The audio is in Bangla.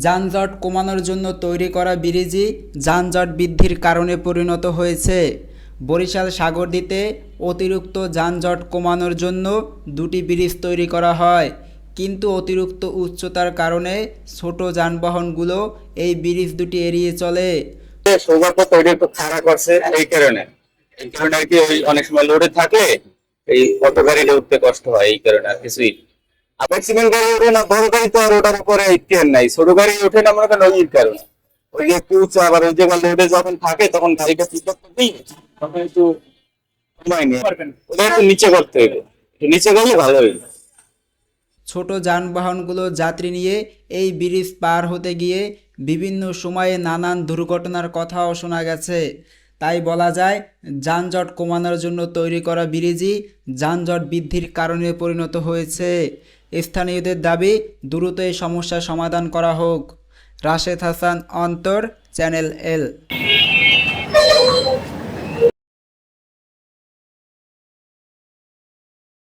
যানজট কমানোর জন্য তৈরি করা ব্রিজই যানজট বৃদ্ধির কারণে পরিণত হয়েছে। বরিশাল সাগরদ্বীপে অতিরিক্ত যানজট কমানোর জন্য দুটি ব্রিজ তৈরি করা হয়, কিন্তু অতিরিক্ত উচ্চতার কারণে ছোট যানবাহনগুলো এই ব্রিজ দুটি এড়িয়ে চলে। সৌভাগ্য তৈরি একটু খাড়া করছে এই কারণে আর কি ওই অনেক সময় লোডে থাকলে এই অটো গাড়িতে উঠতে কষ্ট হয়, এই কারণে আর কিছুই। ম্যাক্সিমাম গাড়ি ওঠে না, বড় গাড়ি তো আর ওটার উপরে ট্রেন নাই, ছোট গাড়ি ওঠে না মনে করেন ওই কারণে। ওই একটু উঁচু আবার ওই যে লোডে যখন থাকে তখন গাড়িটা পিকআপ করতেই তখন একটু সময় নিয়ে ওটা একটু নিচে করতে হবে, একটু নিচে করলে ভালো হবে। ছোট যানবাহনগুলো যাত্রী নিয়ে এই ব্রিজ পার হতে গিয়ে বিভিন্ন সময়ে নানান দুর্ঘটনার কথাও শোনা গেছে। তাই বলা যায়, যানজট কমানোর জন্য তৈরি করা ব্রিজই যানজট বৃদ্ধির কারণে পরিণত হয়েছে। স্থানীয়দের দাবি, দ্রুত এই সমস্যার সমাধান করা হোক। রাশেদ হাসান, অন্তর, চ্যানেল এল।